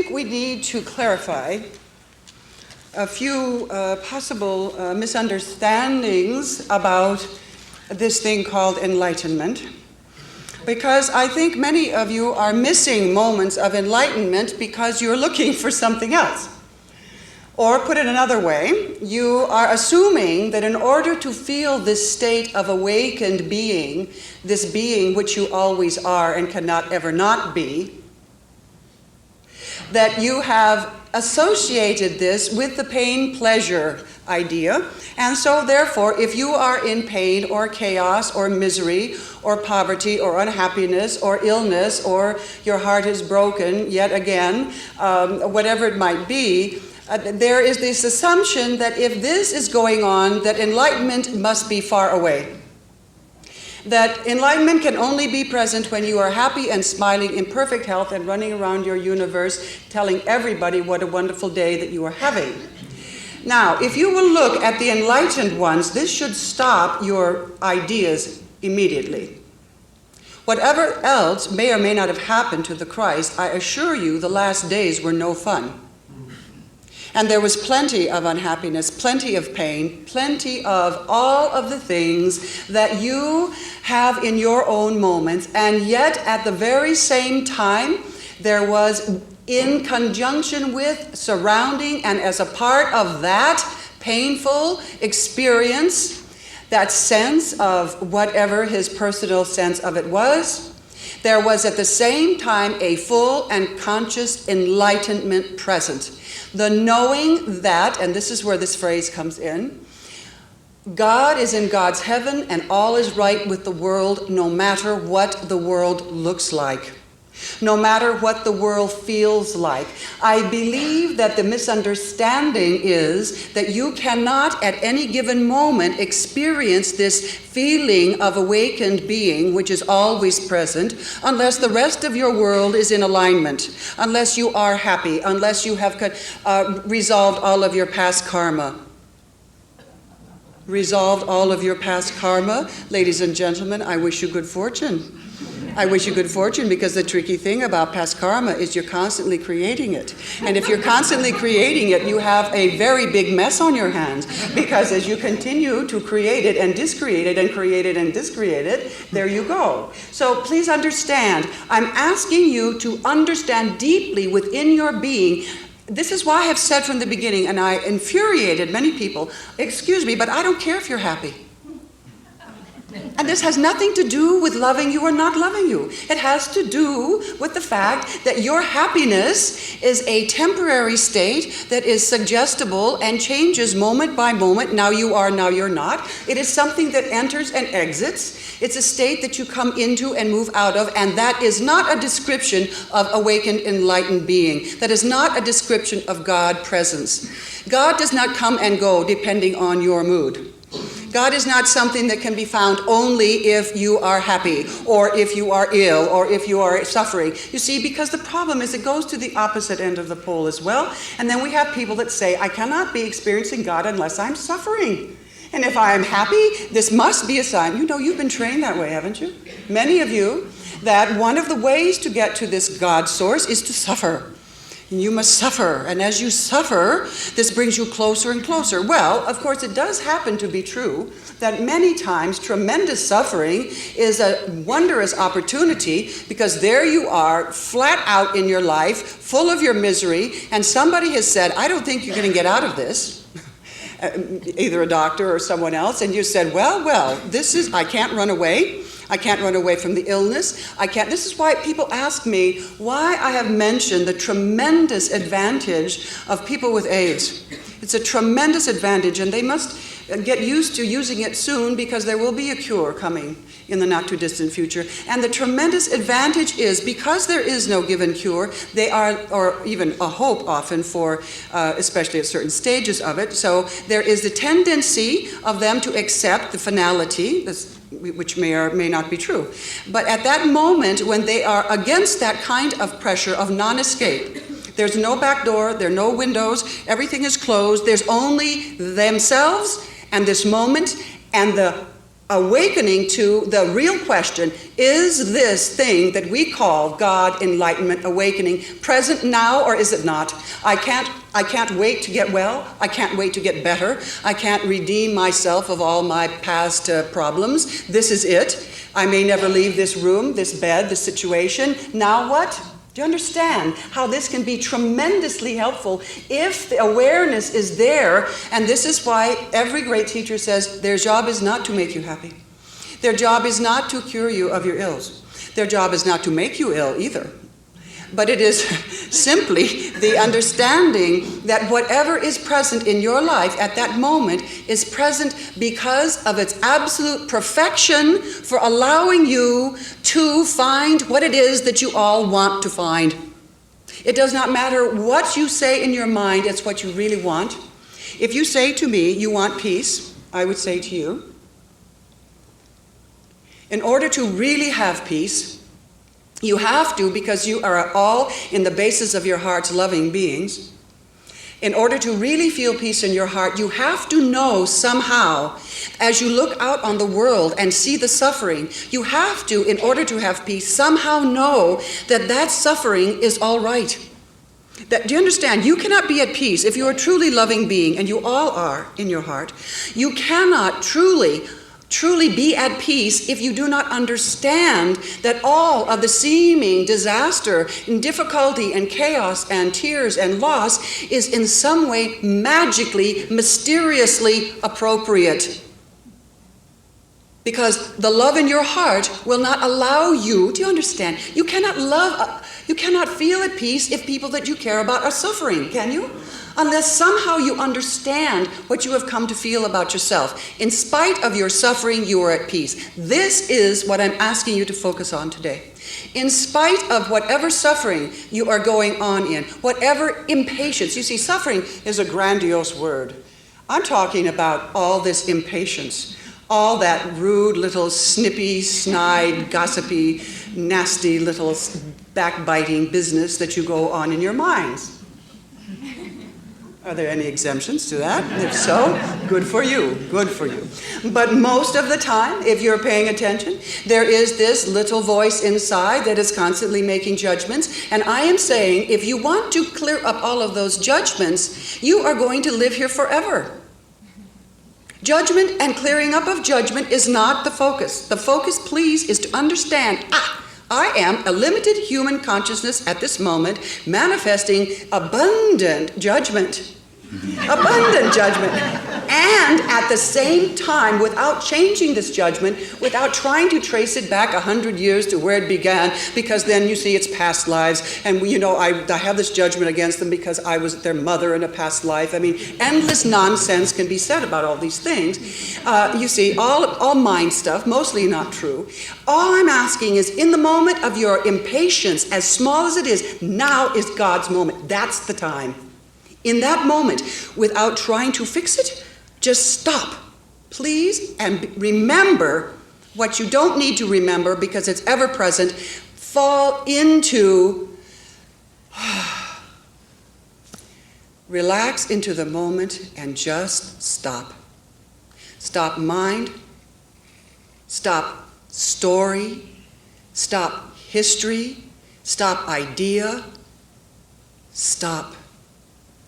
think we need to clarify a few possible misunderstandings about this thing called enlightenment, because I think many of you are missing moments of enlightenment because you're looking for something else. Or put it another way, you are assuming that in order to feel this state of awakened being, this being which you always are and cannot ever not be, that you have associated this with the pain-pleasure idea. And so therefore, if you are in pain or chaos or misery or poverty or unhappiness or illness or your heart is broken yet again, whatever it might be, there is this assumption that if this is going on, that enlightenment must be far away. That enlightenment can only be present when you are happy and smiling in perfect health and running around your universe telling everybody what a wonderful day that you are having. Now, if you will look at the enlightened ones, this should stop your ideas immediately. Whatever else may or may not have happened to the Christ, I assure you the last days were no fun. And there was plenty of unhappiness, plenty of pain, plenty of all of the things that you have in your own moments. And yet, at the very same time, there was, in conjunction with, surrounding, and as a part of that painful experience, that sense of whatever his personal sense of it was, there was at the same time a full and conscious enlightenment present. The knowing that, and this is where this phrase comes in, God is in God's heaven and all is right with the world no matter what the world looks like, no matter what the world feels like. I believe that the misunderstanding is that you cannot at any given moment experience this feeling of awakened being, which is always present, unless the rest of your world is in alignment, unless you are happy, unless you have resolved all of your past karma. Resolved all of your past karma. Ladies and gentlemen, I wish you good fortune. I wish you good fortune, because the tricky thing about past karma is you're constantly creating it. And if you're constantly creating it, you have a very big mess on your hands, because as you continue to create it and discreate it and create it and discreate it, there you go. So please understand, I'm asking you to understand deeply within your being. This is why I have said from the beginning, and I infuriated many people, excuse me, but I don't care if you're happy. And this has nothing to do with loving you or not loving you. It has to do with the fact that your happiness is a temporary state that is suggestible and changes moment by moment. Now you are, now you're not. It is something that enters and exits. It's a state that you come into and move out of, and that is not a description of awakened, enlightened being. That is not a description of God presence. God does not come and go depending on your mood. God is not something that can be found only if you are happy, or if you are ill, or if you are suffering. You see, because the problem is it goes to the opposite end of the pole as well. And then we have people that say, I cannot be experiencing God unless I'm suffering. And if I'm happy, this must be a sign. You know, you've been trained that way, haven't you? Many of you, that one of the ways to get to this God source is to suffer. You must suffer, and as you suffer, this brings you closer and closer. Well, of course, it does happen to be true that many times tremendous suffering is a wondrous opportunity, because there you are, flat out in your life, full of your misery, and somebody has said, I don't think you're going to get out of this. Either a doctor or someone else, and you said, well, I can't run away. I can't run away from the illness. This is why people ask me why I have mentioned the tremendous advantage of people with AIDS. It's a tremendous advantage, and they must get used to using it soon, because there will be a cure coming in the not too distant future. And the tremendous advantage is, because there is no given cure, they are, or even a hope often for, especially at certain stages of it. So there is the tendency of them to accept the finality, which may or may not be true. But at that moment, when they are against that kind of pressure of non-escape, there's no back door, there are no windows, everything is closed, there's only themselves and this moment and the awakening to the real question, is this thing that we call God, enlightenment, awakening, present now or is it not? I can't wait to get well. I can't wait to get better. I can't redeem myself of all my past problems. This is it. I may never leave this room, this bed, this situation. Now what? Do you understand how this can be tremendously helpful if the awareness is there? And this is why every great teacher says their job is not to make you happy. Their job is not to cure you of your ills. Their job is not to make you ill either. But it is simply the understanding that whatever is present in your life at that moment is present because of its absolute perfection for allowing you to find what it is that you all want to find. It does not matter what you say in your mind, it's what you really want. If you say to me, you want peace, I would say to you, in order to really have peace, you have to, because you are all in the basis of your heart's loving beings, in order to really feel peace in your heart, you have to know somehow, as you look out on the world and see the suffering, you have to, in order to have peace, somehow know that that suffering is all right. Do you understand? You cannot be at peace if you are a truly loving being, and you all are in your heart. You cannot truly be at peace if you do not understand that all of the seeming disaster and difficulty and chaos and tears and loss is in some way magically, mysteriously appropriate. Because the love in your heart will not allow you, do you understand? You cannot feel at peace if people that you care about are suffering, can you? Unless somehow you understand what you have come to feel about yourself. In spite of your suffering, you are at peace. This is what I'm asking you to focus on today. In spite of whatever suffering you are going on in, whatever impatience. You see, suffering is a grandiose word. I'm talking about all this impatience, all that rude little snippy, snide, gossipy, nasty little backbiting business that you go on in your minds. Are there any exemptions to that? If so, good for you, good for you. But most of the time, if you're paying attention, there is this little voice inside that is constantly making judgments. And I am saying, if you want to clear up all of those judgments, you are going to live here forever. Judgment and clearing up of judgment is not the focus. The focus, please, is to understand, I am a limited human consciousness at this moment, manifesting abundant judgment. Abundant judgment. And at the same time, without changing this judgment, without trying to trace it back 100 years to where it began, because then you see it's past lives, and I have this judgment against them because I was their mother in a past life. I mean, endless nonsense can be said about all these things. You see, all mind stuff, mostly not true. All I'm asking is, in the moment of your impatience, as small as it is, now is God's moment. That's the time. In that moment, without trying to fix it, just stop, please, and remember what you don't need to remember because it's ever present. Fall into, relax into the moment and just stop. Stop mind, stop story, stop history, stop idea, stop.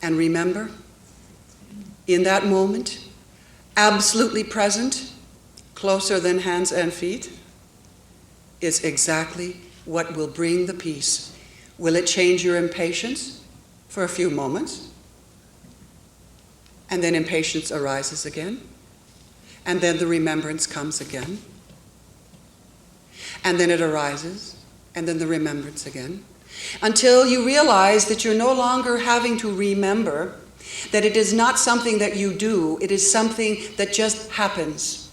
And remember, in that moment, absolutely present, closer than hands and feet, is exactly what will bring the peace. Will it change your impatience for a few moments? And then impatience arises again. And then the remembrance comes again. And then it arises, and then the remembrance again. Until you realize that you're no longer having to remember, that it is not something that you do, it is something that just happens.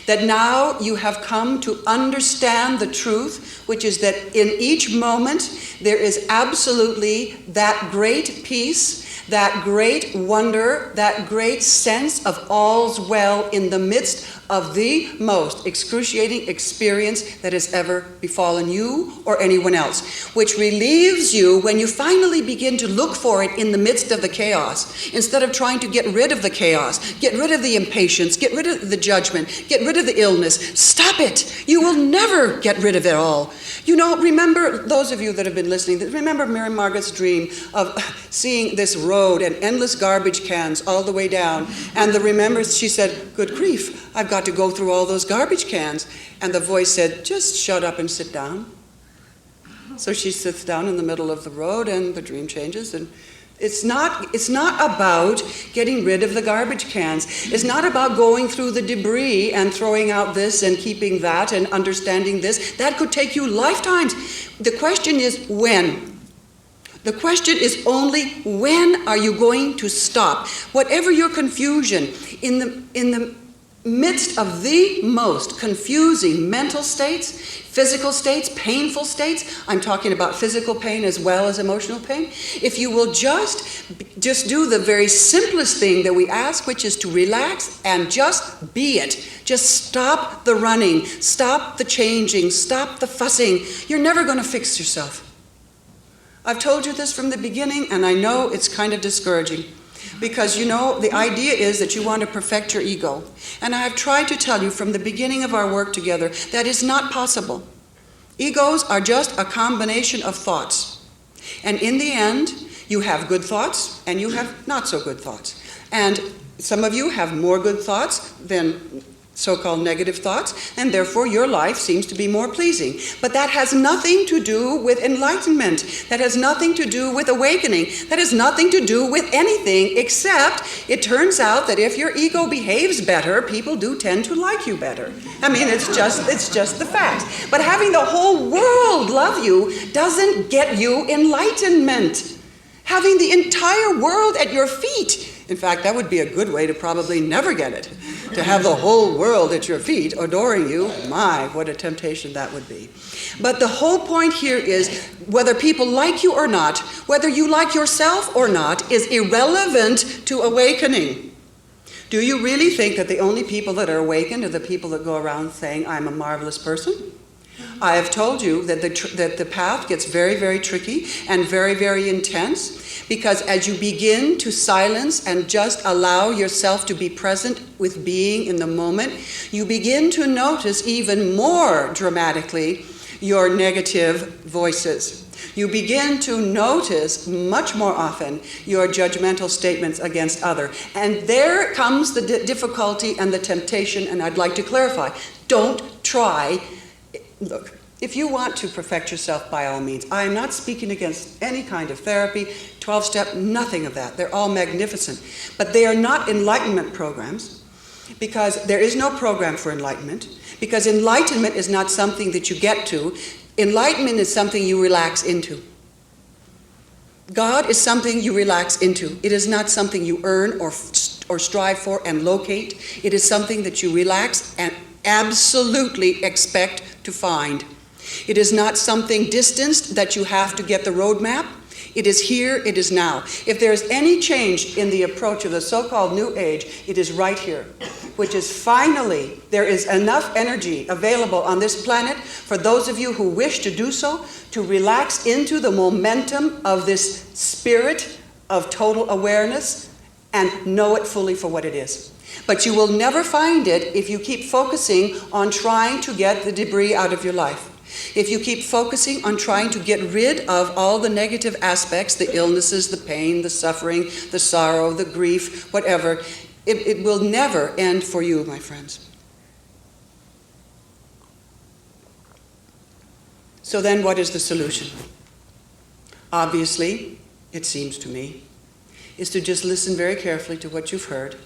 That now you have come to understand the truth, which is that in each moment there is absolutely that great peace that great wonder, that great sense of all's well in the midst of the most excruciating experience that has ever befallen you or anyone else, which relieves you when you finally begin to look for it in the midst of the chaos, instead of trying to get rid of the chaos, get rid of the impatience, get rid of the judgment, get rid of the illness. Stop it. You will never get rid of it all. You know, remember, those of you that have been listening, remember Mary Margaret's dream of seeing this road and endless garbage cans all the way down. And she said, good grief, I've got to go through all those garbage cans. And the voice said, just shut up and sit down. So she sits down in the middle of the road and the dream changes. And it's not about getting rid of the garbage cans. It's not about going through the debris and throwing out this and keeping that and understanding this. That could take you lifetimes. The question is when. The question is only when are you going to stop? Whatever your confusion, in the midst of the most confusing mental states, physical states, painful states, I'm talking about physical pain as well as emotional pain, if you will just do the very simplest thing that we ask, which is to relax and just be it. Just stop the running, stop the changing, stop the fussing. You're never going to fix yourself. I've told you this from the beginning, and I know it's kind of discouraging. Because, you know, the idea is that you want to perfect your ego. And I have tried to tell you from the beginning of our work together that is not possible. Egos are just a combination of thoughts. And in the end, you have good thoughts and you have not so good thoughts. And some of you have more good thoughts than so-called negative thoughts, and therefore your life seems to be more pleasing. But that has nothing to do with enlightenment. That has nothing to do with awakening. That has nothing to do with anything, except it turns out that if your ego behaves better, people do tend to like you better. I mean, it's just the fact. But having the whole world love you doesn't get you enlightenment. Having the entire world at your feet. In fact, that would be a good way to probably never get it. To have the whole world at your feet adoring you, my, what a temptation that would be. But the whole point here is whether people like you or not, whether you like yourself or not, is irrelevant to awakening. Do you really think that the only people that are awakened are the people that go around saying, I'm a marvelous person? I have told you that the path gets very, very tricky and very, very intense, because as you begin to silence and just allow yourself to be present with being in the moment, you begin to notice even more dramatically your negative voices. You begin to notice much more often your judgmental statements against others. And there comes the difficulty and the temptation, and I'd like to clarify. Don't try. Look, if you want to perfect yourself, by all means. I am not speaking against any kind of therapy, 12-step, nothing of that. They're all magnificent. But they are not enlightenment programs, because there is no program for enlightenment, because enlightenment is not something that you get to. Enlightenment is something you relax into. God is something you relax into. It is not something you earn or strive for and locate. It is something that you relax and absolutely expect to find. It is not something distanced that you have to get the roadmap. It is here, it is now. If there is any change in the approach of the so-called New Age, it is right here, which is finally there is enough energy available on this planet for those of you who wish to do so, to relax into the momentum of this spirit of total awareness and know it fully for what it is. But you will never find it if you keep focusing on trying to get the debris out of your life. If you keep focusing on trying to get rid of all the negative aspects, the illnesses, the pain, the suffering, the sorrow, the grief, whatever, it will never end for you, my friends. So then what is the solution? Obviously, it seems to me, is to just listen very carefully to what you've heard.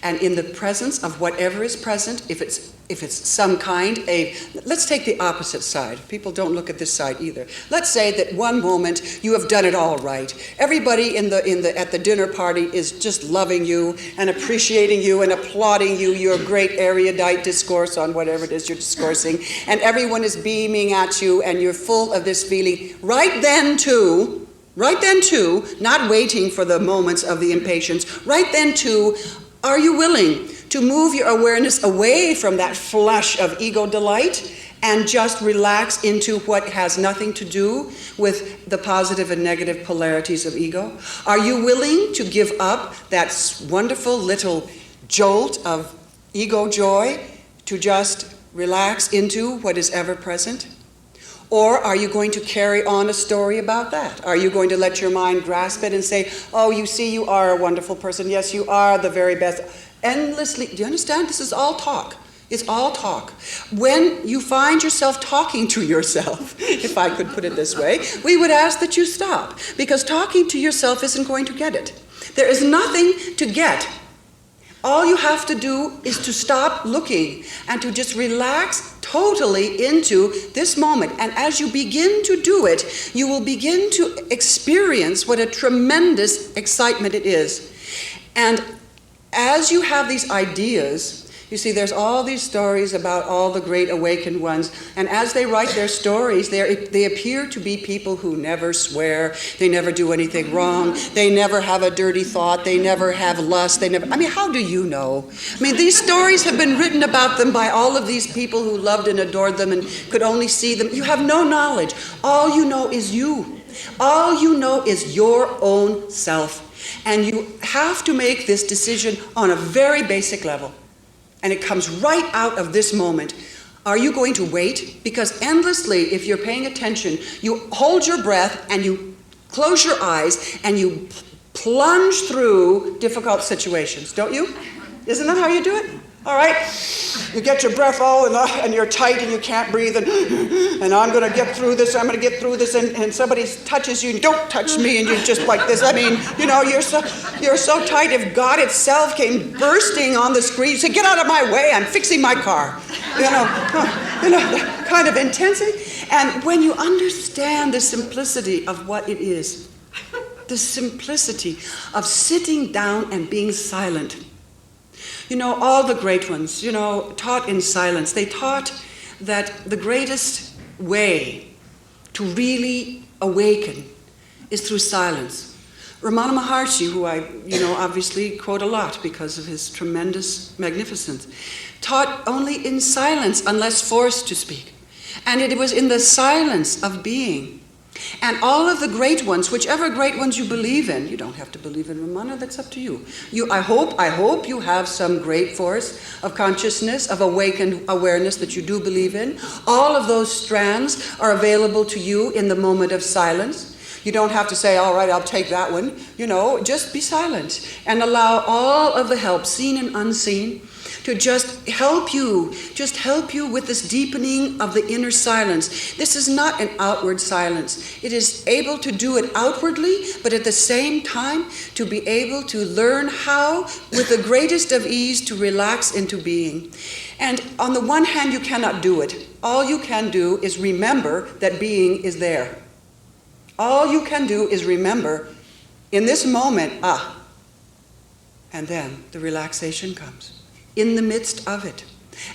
And in the presence of whatever is present, if it's some kind of, let's take the opposite side. People don't look at this side either. Let's say that one moment you have done it all right. Everybody at the dinner party is just loving you and appreciating you and applauding you, your great erudite discourse on whatever it is you're discoursing, and everyone is beaming at you and you're full of this feeling. Right then too, Right then too, not waiting for the moments of the impatience, right then too, are you willing to move your awareness away from that flush of ego delight and just relax into what has nothing to do with the positive and negative polarities of ego? Are you willing to give up that wonderful little jolt of ego joy to just relax into what is ever present? Or are you going to carry on a story about that? Are you going to let your mind grasp it and say, oh, you see, you are a wonderful person. Yes, you are the very best. Endlessly, do you understand? This is all talk. It's all talk. When you find yourself talking to yourself, if I could put it this way, we would ask that you stop, because talking to yourself isn't going to get it. There is nothing to get. All you have to do is to stop looking and to just relax totally into this moment. And as you begin to do it, you will begin to experience what a tremendous excitement it is. And as you have these ideas, you see, there's all these stories about all the great awakened ones, and as they write their stories, they appear to be people who never swear, they never do anything wrong, they never have a dirty thought, they never have lust, I mean, how do you know? I mean, these stories have been written about them by all of these people who loved and adored them and could only see them. You have no knowledge. All you know is you. All you know is your own self. And you have to make this decision on a very basic level. And it comes right out of this moment. Are you going to wait? Because endlessly, if you're paying attention, you hold your breath and you close your eyes and you plunge through difficult situations, don't you? Isn't that how you do it? All right? You get your breath all and you're tight and you can't breathe and I'm going to get through this, I'm going to get through this, and somebody touches you and don't touch me and you're just like this. I mean, you know, you're so tight. If God itself came bursting on the screen, you say, get out of my way, I'm fixing my car. You know, that kind of intensity. And when you understand the simplicity of what it is, the simplicity of sitting down and being silent. You know, all the great ones, you know, taught in silence. They taught that the greatest way to really awaken is through silence. Ramana Maharshi, who I, obviously quote a lot because of his tremendous magnificence, taught only in silence unless forced to speak. And it was in the silence of being. And all of the great ones, whichever great ones you believe in, you don't have to believe in Ramana, that's up to you. I hope you have some great force of consciousness, of awakened awareness that you do believe in. All of those strands are available to you in the moment of silence. You don't have to say, all right, I'll take that one. Just be silent and allow all of the help, seen and unseen, to just help you with this deepening of the inner silence. This is not an outward silence. It is able to do it outwardly, but at the same time to be able to learn how, with the greatest of ease, to relax into being. And on the one hand, you cannot do it. All you can do is remember that being is there. All you can do is remember, in this moment, and then the relaxation comes. In the midst of it.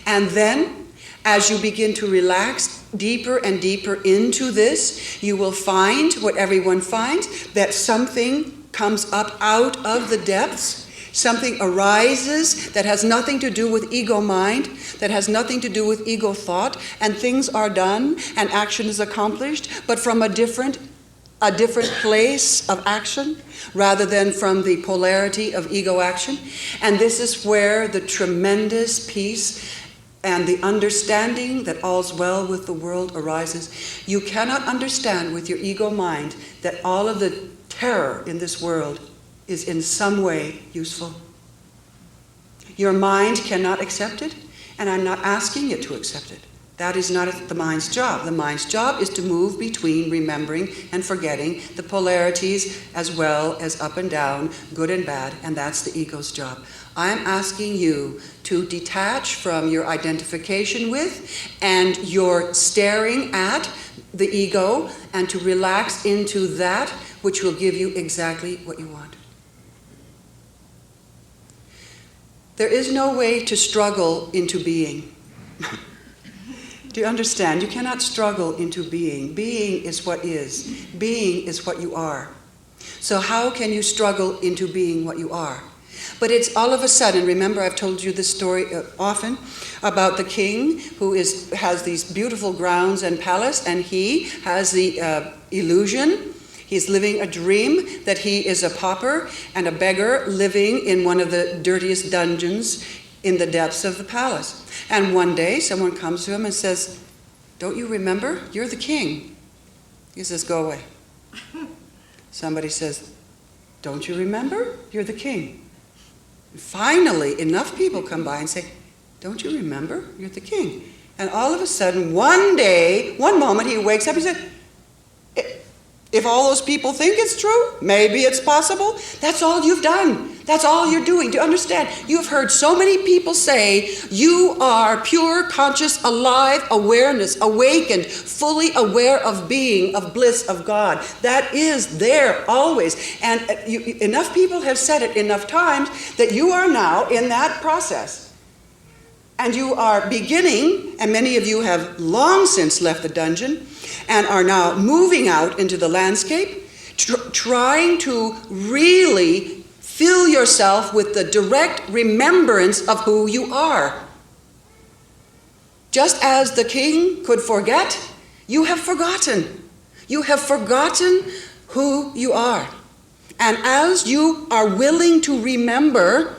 And then, as you begin to relax deeper and deeper into this, you will find what everyone finds, that something comes up out of the depths, something arises that has nothing to do with ego mind, that has nothing to do with ego thought, and things are done and action is accomplished, but from a different place of action rather than from the polarity of ego action. And this is where the tremendous peace and the understanding that all's well with the world arises. You cannot understand with your ego mind that all of the terror in this world is in some way useful. Your mind cannot accept it, and I'm not asking it to accept it. That is not the mind's job. The mind's job is to move between remembering and forgetting the polarities as well as up and down, good and bad, and that's the ego's job. I'm asking you to detach from your identification with and your staring at the ego and to relax into that which will give you exactly what you want. There is no way to struggle into being. Do you understand? You cannot struggle into being. Being is what is. Being is what you are. So how can you struggle into being what you are? But it's all of a sudden, remember I've told you this story often about the king who has these beautiful grounds and palace, and he has the illusion, he's living a dream that he is a pauper and a beggar living in one of the dirtiest dungeons in the depths of the palace. And one day someone comes to him and says, "Don't you remember? You're the king." He says, "Go away." Somebody says, "Don't you remember? You're the king." Finally, enough people come by and say, "Don't you remember? You're the king." And all of a sudden, one day, one moment, he wakes up, he said, "If all those people think it's true, maybe it's possible." That's all you've done. That's all you're doing. Do you understand? You've heard so many people say, you are pure, conscious, alive awareness, awakened, fully aware of being, of bliss, of God. That is there always. And enough people have said it enough times that you are now in that process. And you are beginning, and many of you have long since left the dungeon, and are now moving out into the landscape, trying to really fill yourself with the direct remembrance of who you are. Just as the king could forget, you have forgotten. You have forgotten who you are. And as you are willing to remember,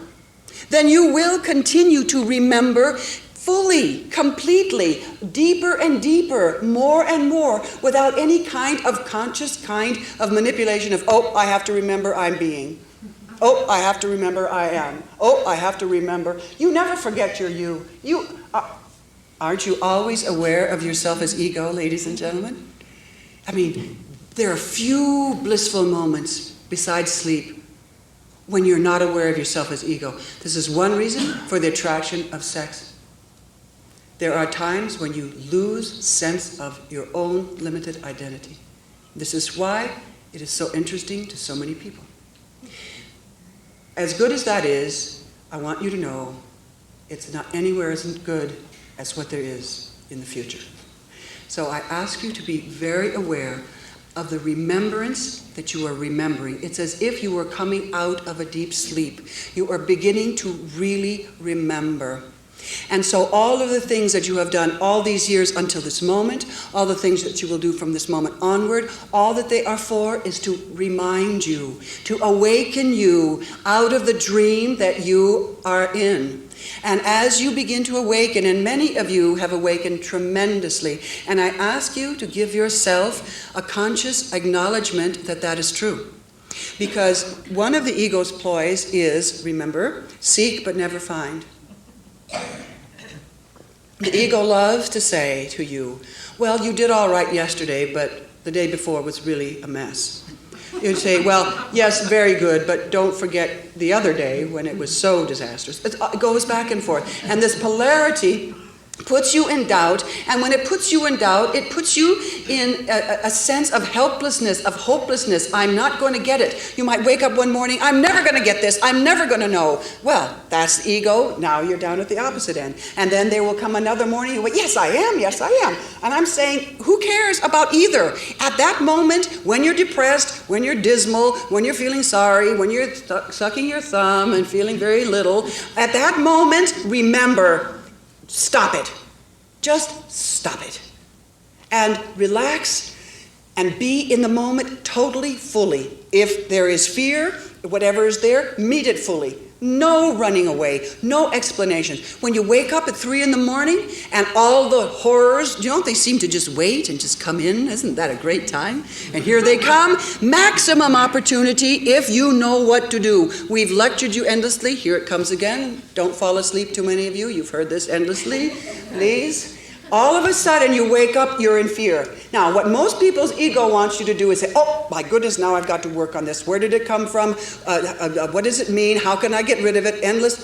then you will continue to remember fully, completely, deeper and deeper, more and more, without any kind of conscious kind of manipulation of, oh, I have to remember I'm being. Oh, I have to remember I am. Oh, I have to remember. You never forget you're you. Aren't you always aware of yourself as ego, ladies and gentlemen? I mean, there are few blissful moments besides sleep when you're not aware of yourself as ego. This is one reason for the attraction of sex. There are times when you lose sense of your own limited identity. This is why it is so interesting to so many people. As good as that is, I want you to know it's not anywhere as good as what there is in the future. So I ask you to be very aware of the remembrance that you are remembering. It's as if you were coming out of a deep sleep. You are beginning to really remember. And so all of the things that you have done all these years until this moment, all the things that you will do from this moment onward, all that they are for is to remind you, to awaken you out of the dream that you are in. And as you begin to awaken, and many of you have awakened tremendously, and I ask you to give yourself a conscious acknowledgement that that is true. Because one of the ego's ploys is, remember, seek but never find. The ego loves to say to you, well, you did all right yesterday, but the day before was really a mess. You'd say, well, yes, very good, but don't forget the other day when it was so disastrous. It goes back and forth. And this polarity puts you in doubt, and when it puts you in doubt, it puts you in a sense of helplessness, of hopelessness. I'm not going to get it. You might wake up one morning, I'm never going to get this, I'm never going to know. Well, that's the ego. Now you're down at the opposite end. And then there will come another morning, you go, yes, I am. And I'm saying, who cares about either? At that moment, when you're depressed, when you're dismal, when you're feeling sorry, when you're sucking your thumb and feeling very little, at that moment, remember, stop it. Just stop it. And relax and be in the moment totally, fully. If there is fear, whatever is there, meet it fully. No running away, no explanations. When you wake up at 3 a.m. and all the horrors, they seem to just wait and just come in. Isn't that a great time? And here they come. Maximum opportunity if you know what to do. We've lectured you endlessly. Here it comes again. Don't fall asleep, too many of you. You've heard this endlessly. Please. All of a sudden you wake up, you're in fear. Now, what most people's ego wants you to do is say, oh, my goodness, now I've got to work on this. Where did it come from? What does it mean? How can I get rid of it? Endless.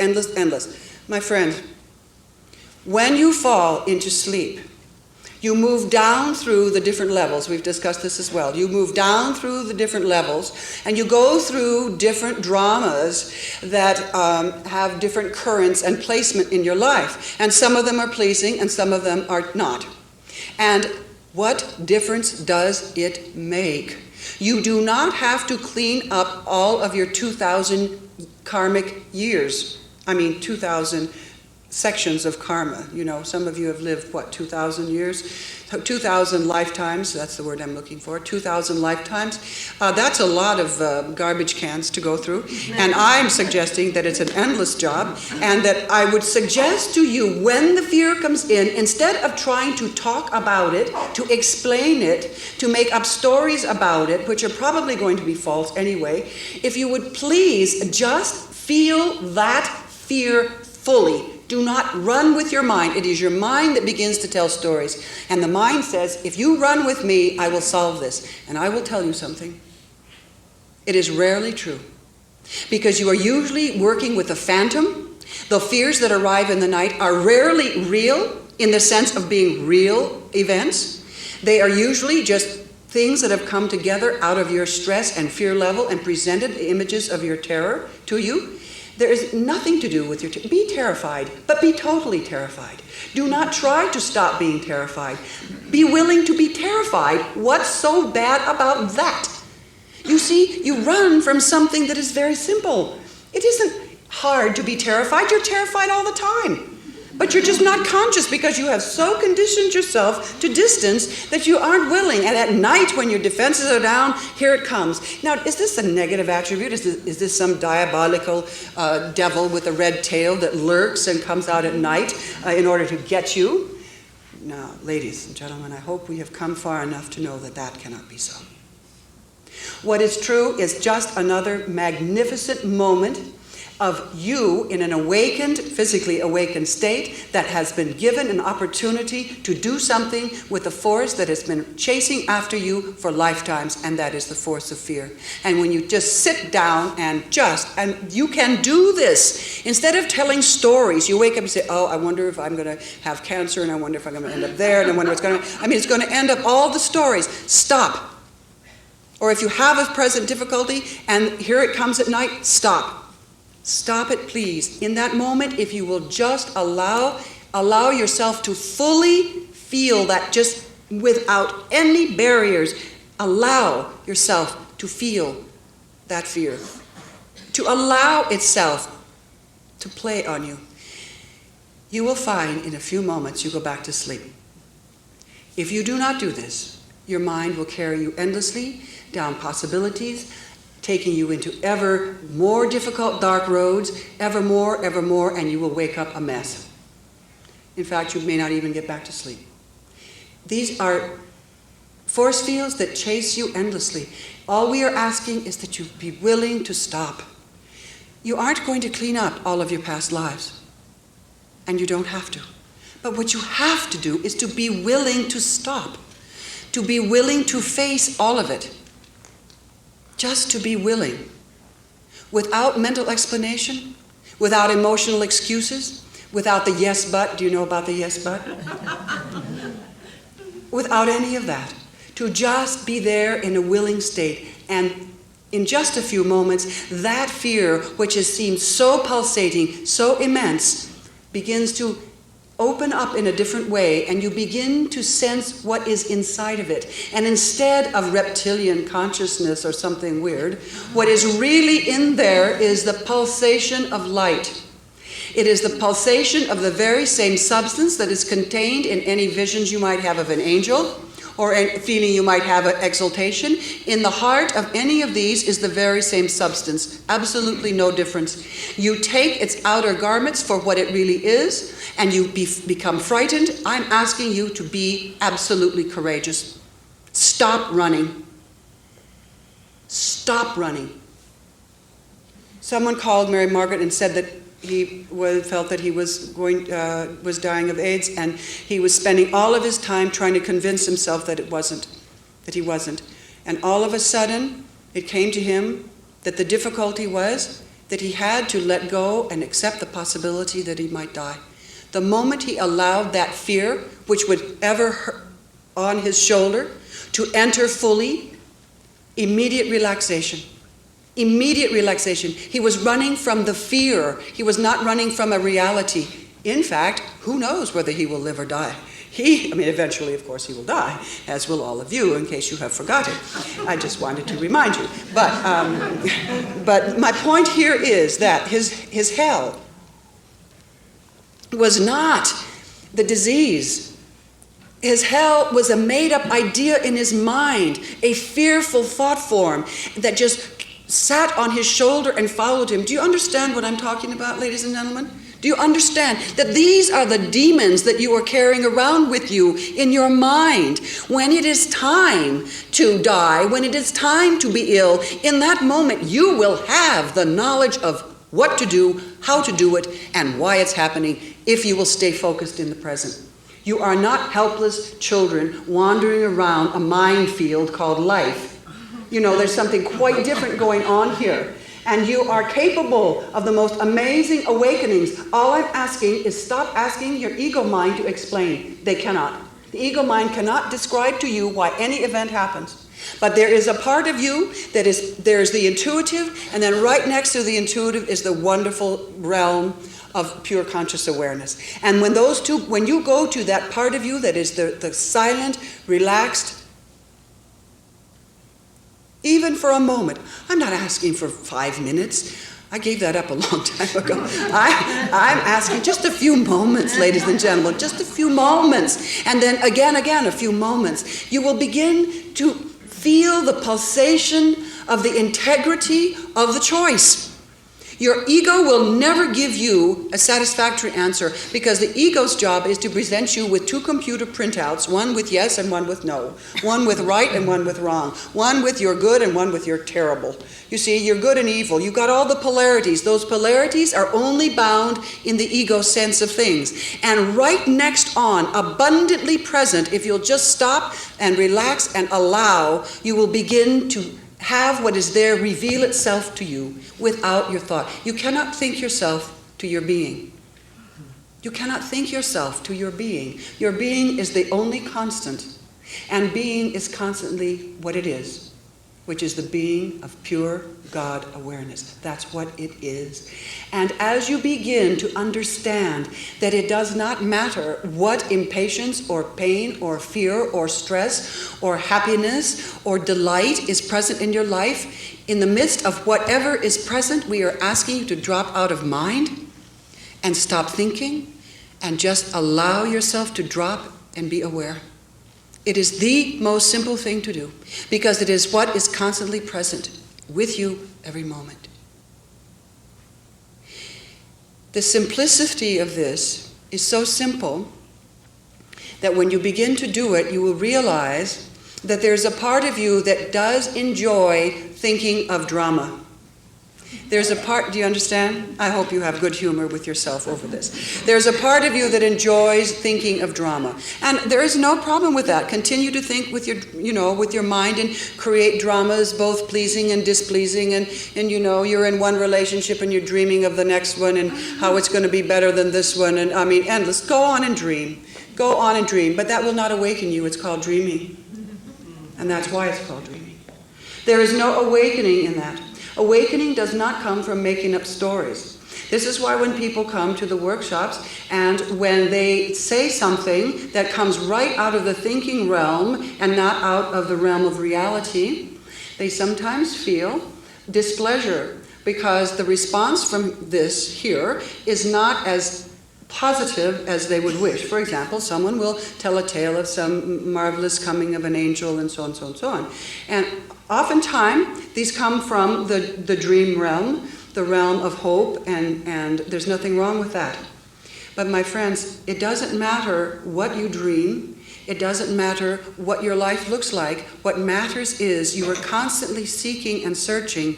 My friend, when you fall into sleep, you move down through the different levels. We've discussed this as well. You move down through the different levels, and you go through different dramas that have different currents and placement in your life. And some of them are pleasing, and some of them are not. And what difference does it make You do not have to clean up all of your 2,000 karmic years. 2,000 sections of karma. Some of you have lived, 2,000 years? 2,000 lifetimes, that's the word I'm looking for, 2,000 lifetimes. That's a lot of garbage cans to go through. And I'm suggesting that it's an endless job, and that I would suggest to you, when the fear comes in, instead of trying to talk about it, to explain it, to make up stories about it, which are probably going to be false anyway, if you would please just feel that fear fully. Do not run with your mind. It is your mind that begins to tell stories. And the mind says, if you run with me, I will solve this. And I will tell you something. It is rarely true. Because you are usually working with a phantom. The fears that arrive in the night are rarely real in the sense of being real events. They are usually just things that have come together out of your stress and fear level and presented images of your terror to you. There is nothing to do with your be terrified, but be totally terrified. Do not try to stop being terrified. Be willing to be terrified. What's so bad about that? You see, you run from something that is very simple. It isn't hard to be terrified. You're terrified all the time. But you're just not conscious because you have so conditioned yourself to distance that you aren't willing. And at night, when your defenses are down, here it comes. Now, is this a negative attribute? Is this some diabolical devil with a red tail that lurks and comes out at night in order to get you? Now, ladies and gentlemen, I hope we have come far enough to know that that cannot be so. What is true is just another magnificent moment of you in an awakened, physically awakened state that has been given an opportunity to do something with the force that has been chasing after you for lifetimes, and that is the force of fear. And when you just sit down and you can do this. Instead of telling stories, you wake up and say, oh, I wonder if I'm going to have cancer, and I wonder if I'm going to end up there, and I wonder what's going to, it's going to end up all the stories. Stop. Or if you have a present difficulty and here it comes at night, stop. Stop it, please. In that moment, if you will just allow yourself to fully feel that, just without any barriers, allow yourself to feel that fear, to allow itself to play on you. You will find in a few moments you go back to sleep. If you do not do this, your mind will carry you endlessly down possibilities, taking you into ever more difficult dark roads, ever more, and you will wake up a mess. In fact, you may not even get back to sleep. These are force fields that chase you endlessly. All we are asking is that you be willing to stop. You aren't going to clean up all of your past lives, and you don't have to. But what you have to do is to be willing to stop, to be willing to face all of it. Just to be willing, without mental explanation, without emotional excuses, without the yes but. Do you know about the yes but? Without any of that. To just be there in a willing state. And in just a few moments, that fear, which has seemed so pulsating, so immense, begins to open up in a different way, and you begin to sense what is inside of it. And instead of reptilian consciousness or something weird, what is really in there is the pulsation of light. It is the pulsation of the very same substance that is contained in any visions you might have of an angel, or a feeling you might have of exaltation. In the heart of any of these is the very same substance. Absolutely no difference. You take its outer garments for what it really is, and you become frightened. I'm asking you to be absolutely courageous. Stop running. Stop running. Someone called Mary Margaret and said that he felt that he was dying of AIDS, and he was spending all of his time trying to convince himself that he wasn't. And all of a sudden, it came to him that the difficulty was that he had to let go and accept the possibility that he might die. The moment he allowed that fear, which would ever hurt on his shoulder, to enter fully, immediate relaxation. Immediate relaxation. He was running from the fear. He was not running from a reality. In fact, who knows whether he will live or die? Eventually, of course, he will die, as will all of you, in case you have forgotten. I just wanted to remind you. But my point here is that his hell was not the disease. His hell was a made-up idea in his mind, a fearful thought form that just sat on his shoulder and followed him. Do you understand what I'm talking about, ladies and gentlemen? Do you understand that these are the demons that you are carrying around with you in your mind? When it is time to die, when it is time to be ill, in that moment you will have the knowledge of what to do, how to do it, and why it's happening if you will stay focused in the present. You are not helpless children wandering around a minefield called life. You know, there's something quite different going on here. And you are capable of the most amazing awakenings. All I'm asking is stop asking your ego mind to explain. They cannot. The ego mind cannot describe to you why any event happens. But there is a part of you that there's the intuitive, and then right next to the intuitive is the wonderful realm of pure conscious awareness. And when you go to that part of you that is the silent, relaxed, even for a moment. I'm not asking for 5 minutes. I gave that up a long time ago. I'm asking just a few moments, ladies and gentlemen, just a few moments. And then again, a few moments. You will begin to feel the pulsation of the integrity of the choice. Your ego will never give you a satisfactory answer because the ego's job is to present you with 2 computer printouts, one with yes and one with no, one with right and one with wrong, one with you're good and one with you're terrible. You see, you're good and evil. You've got all the polarities. Those polarities are only bound in the ego sense of things. And right next on, abundantly present, if you'll just stop and relax and allow, you will begin to have what is there reveal itself to you without your thought. You cannot think yourself to your being. You cannot think yourself to your being. Your being is the only constant, and being is constantly what it is, which is the being of pure God awareness. That's what it is. And as you begin to understand that it does not matter what impatience or pain or fear or stress or happiness or delight is present in your life, in the midst of whatever is present, we are asking you to drop out of mind and stop thinking and just allow yourself to drop and be aware. It is the most simple thing to do because it is what is constantly present with you every moment. The simplicity of this is so simple that when you begin to do it, you will realize that there's a part of you that does enjoy thinking of drama. There's a part, do you understand? I hope you have good humor with yourself over this. There's a part of you that enjoys thinking of drama. And there is no problem with that. Continue to think with your mind and create dramas, both pleasing and displeasing. And you're in one relationship and you're dreaming of the next one and how it's going to be better than this one. And endless. Go on and dream. Go on and dream. But that will not awaken you. It's called dreaming. And that's why it's called dreaming. There is no awakening in that. Awakening does not come from making up stories. This is why when people come to the workshops and when they say something that comes right out of the thinking realm and not out of the realm of reality, they sometimes feel displeasure because the response from this here is not as positive as they would wish. For example, someone will tell a tale of some marvelous coming of an angel and so on, so on, so on. And oftentimes, these come from the dream realm, the realm of hope, and there's nothing wrong with that. But my friends, it doesn't matter what you dream. It doesn't matter what your life looks like. What matters is you are constantly seeking and searching,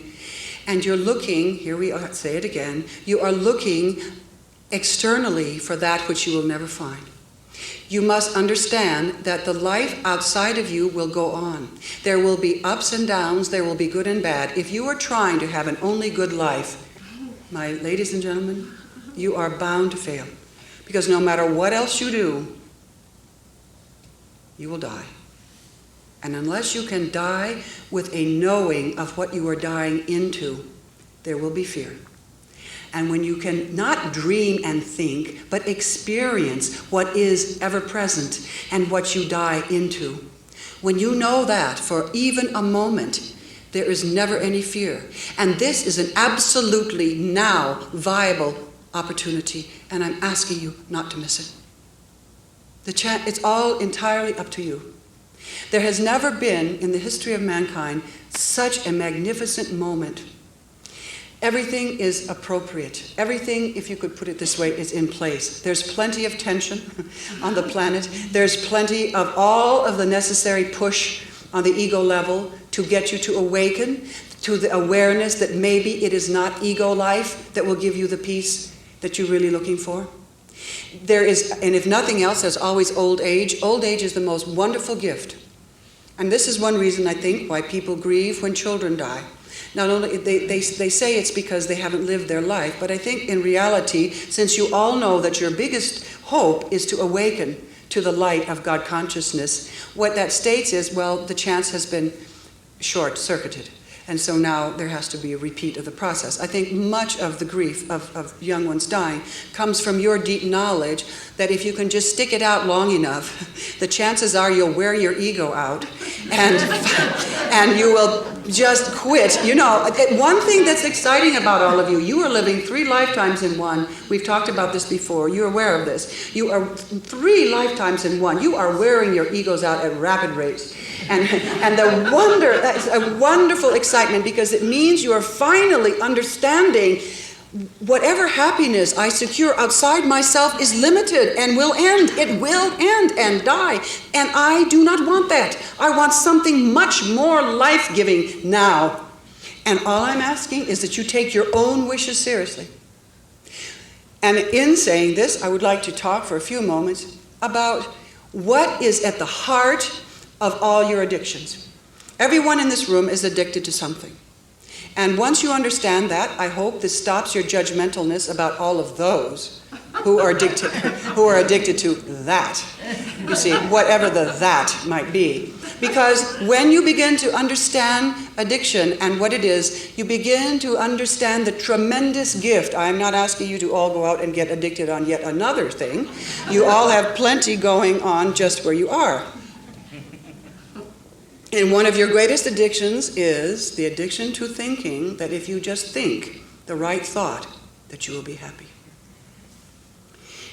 and you're looking, here we are, say it again, you are looking externally for that which you will never find. You must understand that the life outside of you will go on. There will be ups and downs, there will be good and bad. If you are trying to have an only good life, my ladies and gentlemen, you are bound to fail. Because no matter what else you do, you will die. And unless you can die with a knowing of what you are dying into, there will be fear. and when you can not dream and think, but experience what is ever present and what you die into. When you know that for even a moment, there is never any fear. And this is an absolutely now viable opportunity, and I'm asking you not to miss it. It's all entirely up to you. There has never been in the history of mankind such a magnificent moment. Everything is appropriate. Everything, if you could put it this way, is in place. There's plenty of tension on the planet. There's plenty of all of the necessary push on the ego level to get you to awaken to the awareness that maybe it is not ego life that will give you the peace that you're really looking for. There is, and if nothing else, there's always old age. Old age is the most wonderful gift. And this is one reason, I think, why people grieve when children die. Not only, they say it's because they haven't lived their life, but I think in reality, since you all know that your biggest hope is to awaken to the light of God consciousness, what that states is, well, the chance has been short-circuited. And so now there has to be a repeat of the process. I think much of the grief of young ones dying comes from your deep knowledge that if you can just stick it out long enough, the chances are you'll wear your ego out and you will just quit. You know, one thing that's exciting about all of you, you are living 3 lifetimes in one. We've talked about this before. You're aware of this. You are 3 lifetimes in one. You are wearing your egos out at rapid rates. And the wonder, that's a wonderful excitement because it means you are finally understanding whatever happiness I secure outside myself is limited and will end. It will end and die. And I do not want that. I want something much more life-giving now. And all I'm asking is that you take your own wishes seriously. And in saying this, I would like to talk for a few moments about what is at the heart of all your addictions. Everyone in this room is addicted to something. And once you understand that, I hope this stops your judgmentalness about all of those who are addicted to that. You see, whatever the that might be. Because when you begin to understand addiction and what it is, you begin to understand the tremendous gift. I'm not asking you to all go out and get addicted on yet another thing. You all have plenty going on just where you are. And one of your greatest addictions is the addiction to thinking that if you just think the right thought, that you will be happy.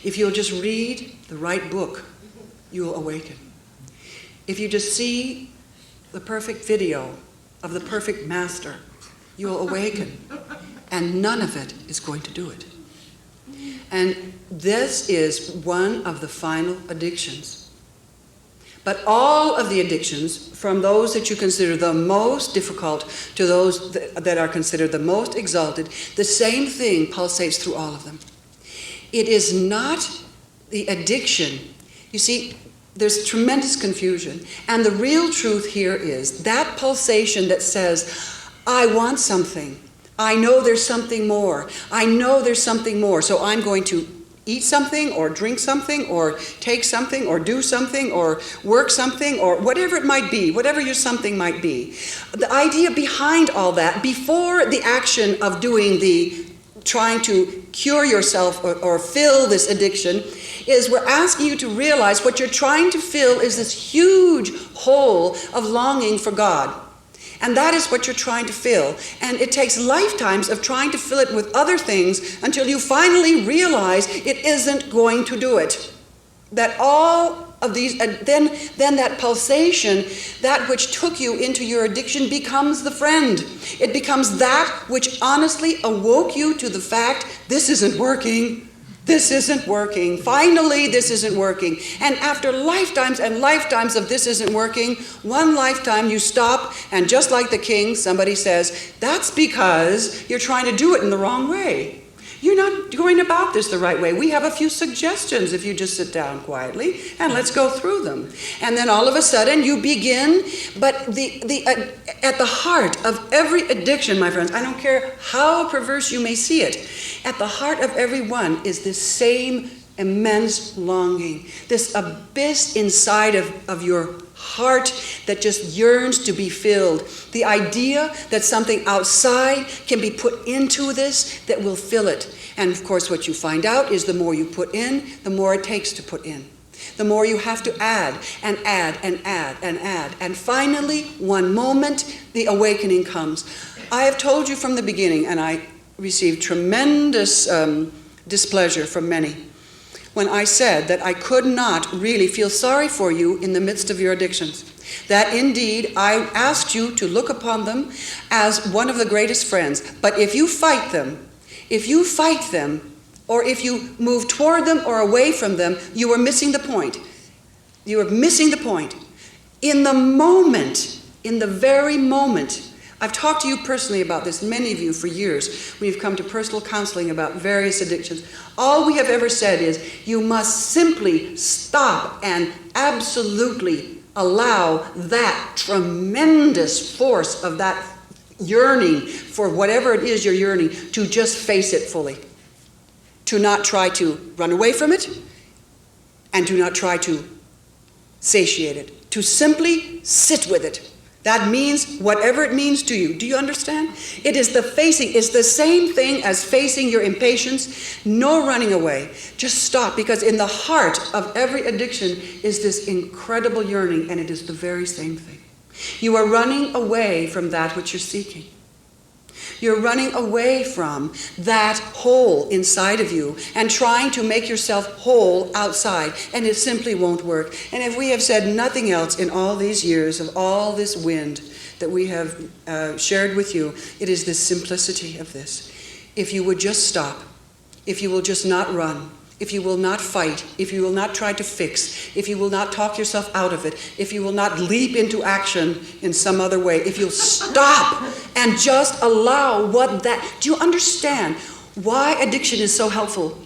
If you'll just read the right book, you will awaken. If you just see the perfect video of the perfect master, you will awaken. And none of it is going to do it. And this is one of the final addictions. But all of the addictions, from those that you consider the most difficult to those that are considered the most exalted, the same thing pulsates through all of them. It is not the addiction. You see, there's tremendous confusion. And the real truth here is that pulsation that says, I want something. I know there's something more. I know there's something more. So I'm going to eat something or drink something or take something or do something or work something or whatever it might be, whatever your something might be. The idea behind all that, before the action of doing the trying to cure yourself or fill this addiction, is we're asking you to realize what you're trying to fill is this huge hole of longing for God. And that is what you're trying to fill. And it takes lifetimes of trying to fill it with other things until you finally realize it isn't going to do it. That all of these, then that pulsation, that which took you into your addiction becomes the friend. It becomes that which honestly awoke you to the fact, this isn't working. This isn't working. Finally, this isn't working. And after lifetimes and lifetimes of this isn't working, one lifetime you stop, and just like the king, somebody says, that's because you're trying to do it in the wrong way. You're not going about this the right way. We have a few suggestions if you just sit down quietly, and let's go through them. And then all of a sudden you begin, but at the heart of every addiction, my friends, I don't care how perverse you may see it, at the heart of every one is this same immense longing, this abyss inside of your heart that just yearns to be filled. The idea that something outside can be put into this that will fill it. And of course, what you find out is the more you put in, the more it takes to put in. The more you have to add and add and add and add. And finally, one moment, the awakening comes. I have told you from the beginning, and I received tremendous displeasure from many, when I said that I could not really feel sorry for you in the midst of your addictions. That indeed, I asked you to look upon them as one of the greatest friends. But if you fight them, or if you move toward them or away from them, you are missing the point. You are missing the point. In the moment, in the very moment, I've talked to you personally about this, many of you for years. We've come to personal counseling about various addictions. All we have ever said is you must simply stop and absolutely allow that tremendous force of that yearning for whatever it is you're yearning to just face it fully. To not try to run away from it and do not try to satiate it. To simply sit with it. That means whatever it means to you. Do you understand? It is the facing. It's the same thing as facing your impatience. No running away. Just stop, because in the heart of every addiction is this incredible yearning, and it is the very same thing. You are running away from that which you're seeking. You're running away from that hole inside of you and trying to make yourself whole outside, and it simply won't work. And if we have said nothing else in all these years of all this wind that we have shared with you, it is the simplicity of this. If you would just stop, if you will just not run, if you will not fight, if you will not try to fix, if you will not talk yourself out of it, if you will not leap into action in some other way, if you'll stop and just allow do you understand why addiction is so helpful?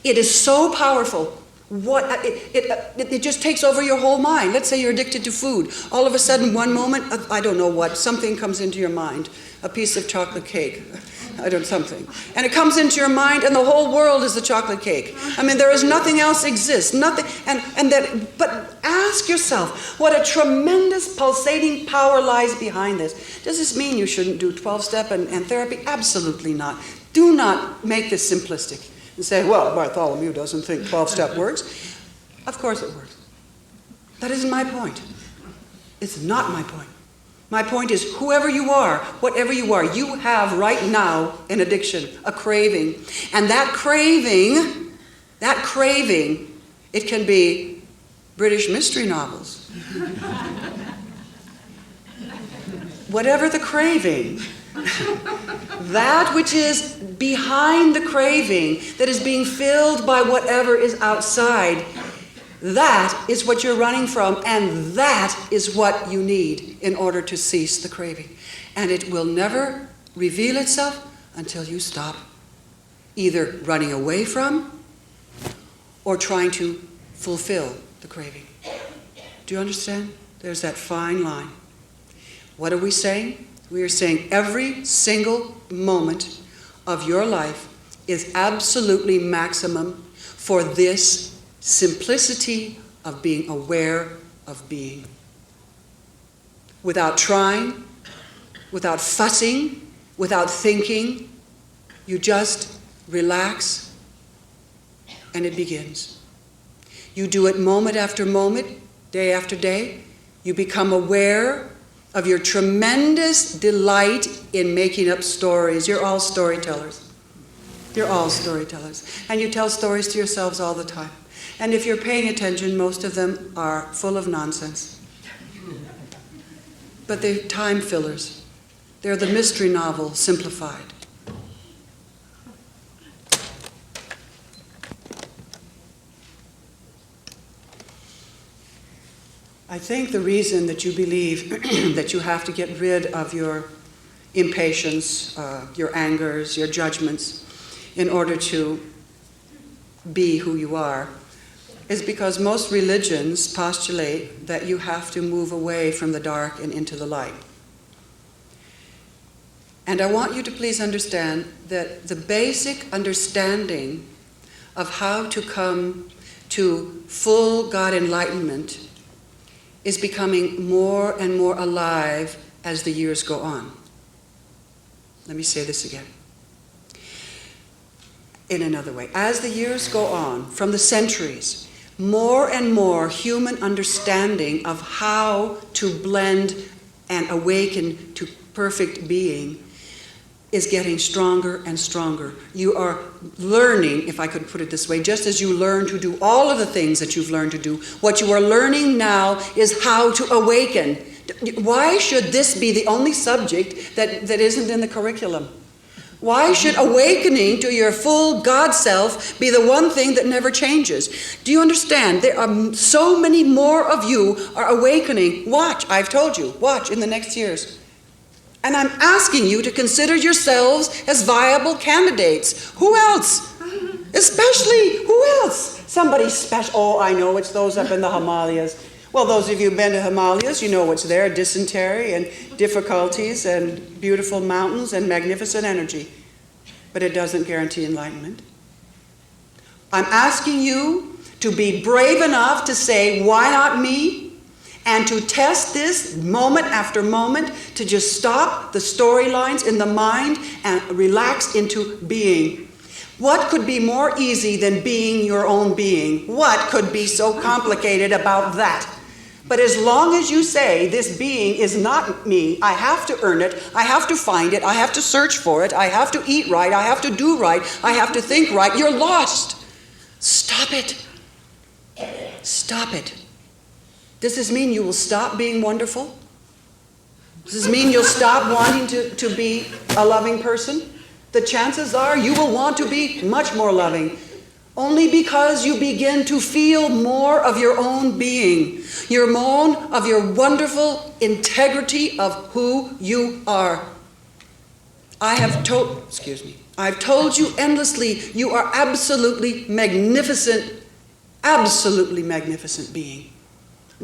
It is so powerful. It just takes over your whole mind. Let's say you're addicted to food. All of a sudden, one moment, I don't know what, something comes into your mind, a piece of chocolate cake. Something. And it comes into your mind, and the whole world is the chocolate cake. I mean, there is nothing else exists. Nothing. But ask yourself, what a tremendous pulsating power lies behind this. Does this mean you shouldn't do 12-step and therapy? Absolutely not. Do not make this simplistic and say, well, Bartholomew doesn't think 12-step works. Of course it works. That isn't my point. It's not my point. My point is, whoever you are, whatever you are, you have right now an addiction, a craving. And that craving, it can be British mystery novels. Whatever the craving, that which is behind the craving, that is being filled by whatever is outside, that is what you're running from, and that is what you need in order to cease the craving. And it will never reveal itself until you stop either running away from or trying to fulfill the craving. Do you understand? There's that fine line. What are we saying? We are saying every single moment of your life is absolutely maximum for this simplicity of being aware of being. Without trying, without fussing, without thinking, you just relax and it begins. You do it moment after moment, day after day. You become aware of your tremendous delight in making up stories. You're all storytellers. You're all storytellers. And you tell stories to yourselves all the time. And if you're paying attention, most of them are full of nonsense. But they're time fillers. They're the mystery novel simplified. I think the reason that you believe that you have to get rid of your impatience, your angers, your judgments, in order to be who you are, is because most religions postulate that you have to move away from the dark and into the light. And I want you to please understand that the basic understanding of how to come to full God enlightenment is becoming more and more alive as the years go on. Let me say this again. In another way, as the years go on, from the centuries, more and more human understanding of how to blend and awaken to perfect being is getting stronger and stronger. You are learning, if I could put it this way, just as you learn to do all of the things that you've learned to do, what you are learning now is how to awaken. Why should this be the only subject that isn't in the curriculum? Why should awakening to your full God self be the one thing that never changes? Do you understand? There are so many more of you are awakening. Watch, I've told you, watch in the next years. And I'm asking you to consider yourselves as viable candidates. Who else? Especially, who else? Somebody special. Oh, I know, it's those up in the Himalayas. Well, those of you who've been to Himalayas, you know what's there, dysentery and difficulties and beautiful mountains and magnificent energy. But it doesn't guarantee enlightenment. I'm asking you to be brave enough to say, why not me? And to test this moment after moment, to just stop the storylines in the mind and relax into being. What could be more easy than being your own being? What could be so complicated about that? But as long as you say, this being is not me, I have to earn it, I have to find it, I have to search for it, I have to eat right, I have to do right, I have to think right, you're lost. Stop it. Stop it. Does this mean you will stop being wonderful? Does this mean you'll stop wanting to be a loving person? The chances are you will want to be much more loving. Only because you begin to feel more of your own being, of your wonderful integrity of who you are. I've told you endlessly, you are absolutely magnificent being,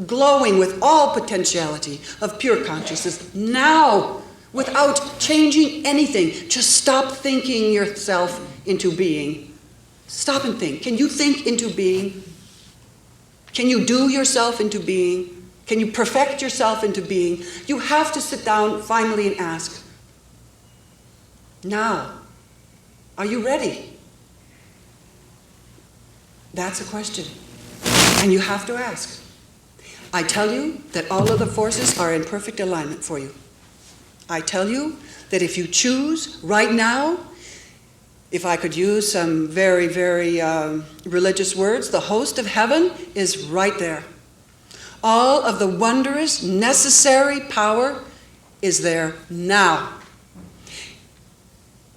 glowing with all potentiality of pure consciousness now, without changing anything. Just stop thinking yourself into being. Stop and think. Can you think into being? Can you do yourself into being? Can you perfect yourself into being? You have to sit down finally and ask, now, are you ready? That's a question. And you have to ask. I tell you that all of the forces are in perfect alignment for you. I tell you that if you choose right now, if I could use some very, very religious words, the host of heaven is right there. All of the wondrous, necessary power is there now.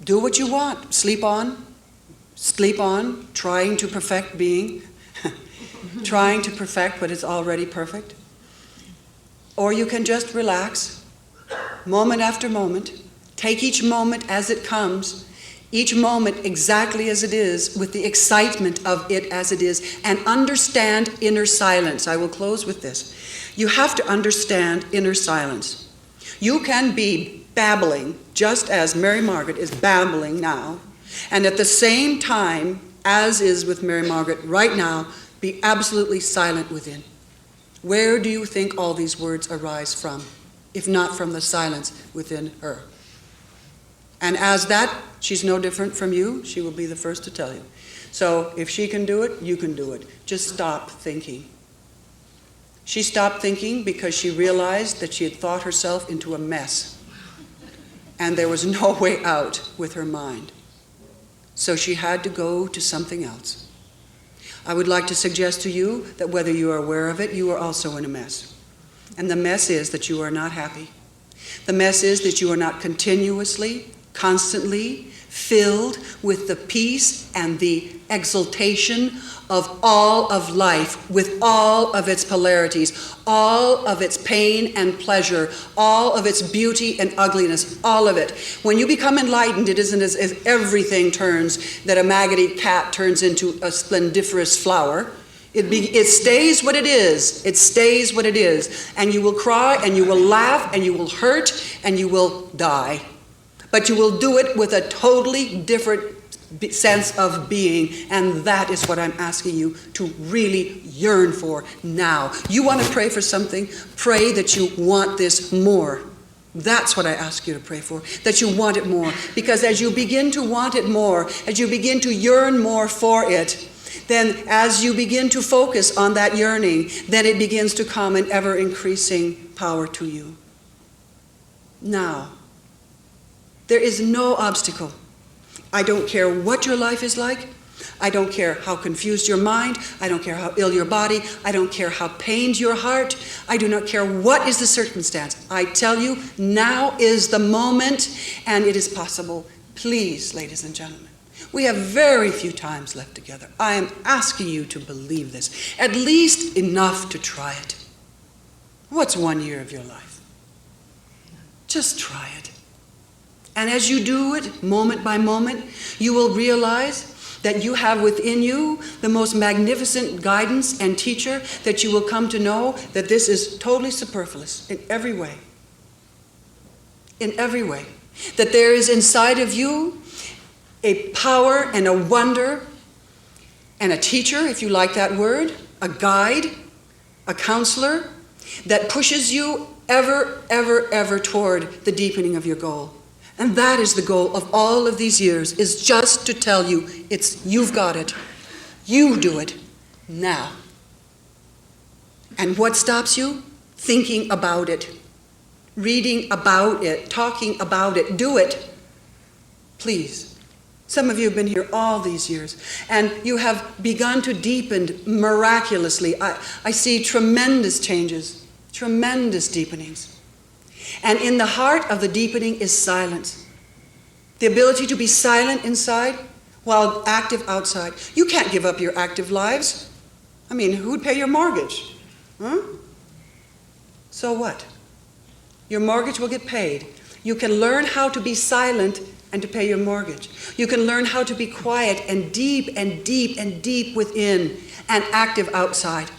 Do what you want. Sleep on, trying to perfect being, trying to perfect what is already perfect. Or you can just relax, moment after moment. Take each moment as it comes, each moment exactly as it is, with the excitement of it as it is, and understand inner silence. I will close with this. You have to understand inner silence. You can be babbling, just as Mary Margaret is babbling now, and at the same time, as is with Mary Margaret right now, be absolutely silent within. Where do you think all these words arise from, if not from the silence within her? And as that, she's no different from you. She will be the first to tell you. So if she can do it, you can do it. Just stop thinking. She stopped thinking because she realized that she had thought herself into a mess. And there was no way out with her mind. So she had to go to something else. I would like to suggest to you that whether you are aware of it, you are also in a mess. And the mess is that you are not happy. The mess is that you are not continuously, constantly filled with the peace and the exaltation of all of life, with all of its polarities, all of its pain and pleasure, all of its beauty and ugliness, all of it. When you become enlightened, it isn't as if everything turns, that a maggoty cat turns into a splendiferous flower. It stays what it is. It stays what it is. And you will cry, and you will laugh, and you will hurt, and you will die. But you will do it with a totally different sense of being, and that is what I'm asking you to really yearn for now. You want to pray for something? Pray that you want this more. That's what I ask you to pray for, that you want it more. Because as you begin to want it more, as you begin to yearn more for it, then as you begin to focus on that yearning, then it begins to come in ever-increasing power to you. Now, there is no obstacle. I don't care what your life is like. I don't care how confused your mind. I don't care how ill your body. I don't care how pained your heart. I do not care what is the circumstance. I tell you, now is the moment, and it is possible. Please, ladies and gentlemen, we have very few times left together. I am asking you to believe this, at least enough to try it. What's 1 year of your life? Just try it. And as you do it, moment by moment, you will realize that you have within you the most magnificent guidance and teacher, that you will come to know that this is totally superfluous in every way. In every way. That there is inside of you a power and a wonder and a teacher, if you like that word, a guide, a counselor, that pushes you ever, ever, ever toward the deepening of your goal. And that is the goal of all of these years, is just to tell you, you've got it. You do it now. And what stops you? Thinking about it, reading about it, talking about it. Do it. Please. Some of you have been here all these years, and you have begun to deepen miraculously. I see tremendous changes, tremendous deepenings. And in the heart of the deepening is silence. The ability to be silent inside while active outside. You can't give up your active lives. I mean, who'd pay your mortgage? Huh? So what? Your mortgage will get paid. You can learn how to be silent and to pay your mortgage. You can learn how to be quiet and deep and deep and deep within and active outside.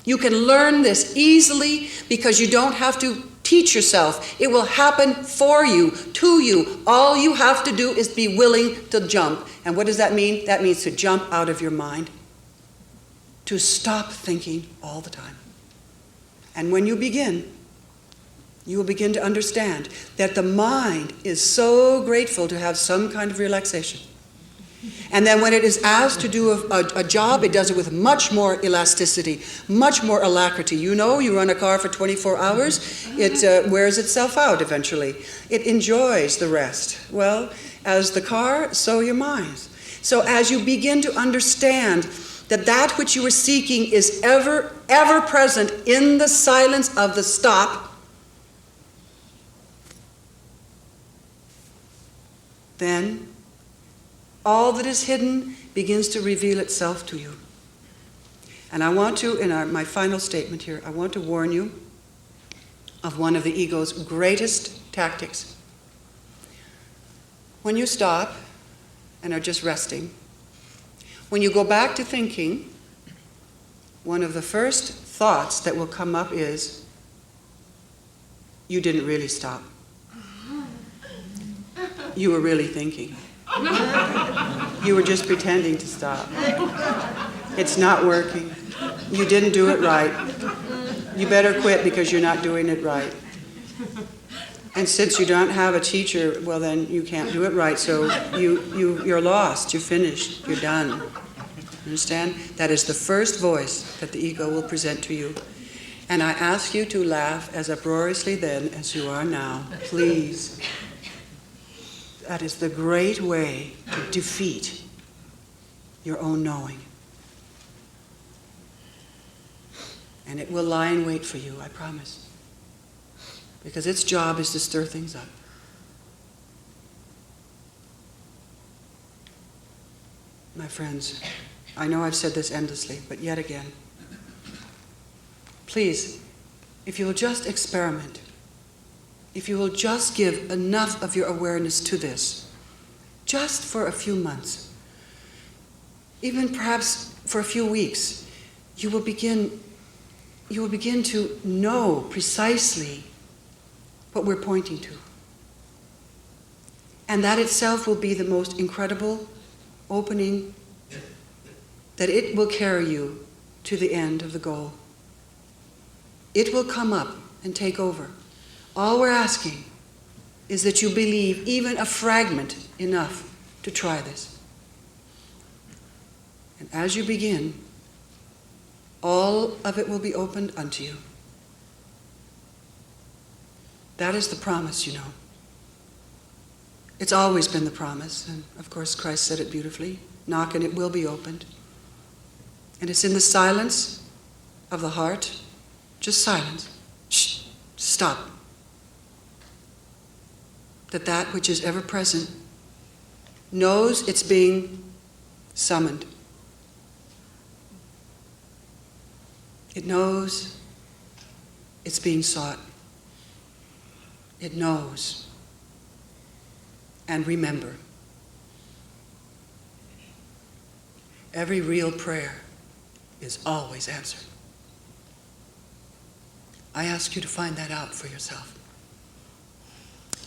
You can learn this easily because you don't have to teach yourself. It will happen for you, to you. All you have to do is be willing to jump. And what does that mean? That means to jump out of your mind. To stop thinking all the time. And when you begin, you will begin to understand that the mind is so grateful to have some kind of relaxation. And then when it is asked to do a job, it does it with much more elasticity, much more alacrity. You know, you run a car for 24 hours, it wears itself out eventually. It enjoys the rest. Well, as the car, so your mind. So as you begin to understand that that which you are seeking is ever, ever present in the silence of the stop, then all that is hidden begins to reveal itself to you. And I want to, in my final statement here, I want to warn you of one of the ego's greatest tactics. When you stop and are just resting, when you go back to thinking, one of the first thoughts that will come up is, you didn't really stop. You were really thinking. You were just pretending to stop. It's not working. You didn't do it right. You better quit because you're not doing it right. And since you don't have a teacher, well then you can't do it right, so you're lost, you're finished, you're done. Understand? That is the first voice that the ego will present to you. And I ask you to laugh as uproariously then as you are now. Please. That is the great way to defeat your own knowing. And it will lie in wait for you, I promise. Because its job is to stir things up. My friends, I know I've said this endlessly, but yet again, please, if you will just experiment, if you will just give enough of your awareness to this, just for a few months, even perhaps for a few weeks, you will begin to know precisely what we're pointing to. And that itself will be the most incredible opening, that it will carry you to the end of the goal. It will come up and take over. All we're asking is that you believe even a fragment enough to try this. And as you begin, all of it will be opened unto you. That is the promise, you know. It's always been the promise, and of course Christ said it beautifully. Knock and it will be opened. And it's in the silence of the heart, just silence. Shh, stop. That which is ever present knows it's being summoned. It knows it's being sought. It knows. And remember, every real prayer is always answered. I ask you to find that out for yourself.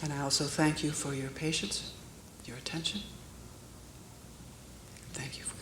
And I also thank you for your patience, your attention. Thank you for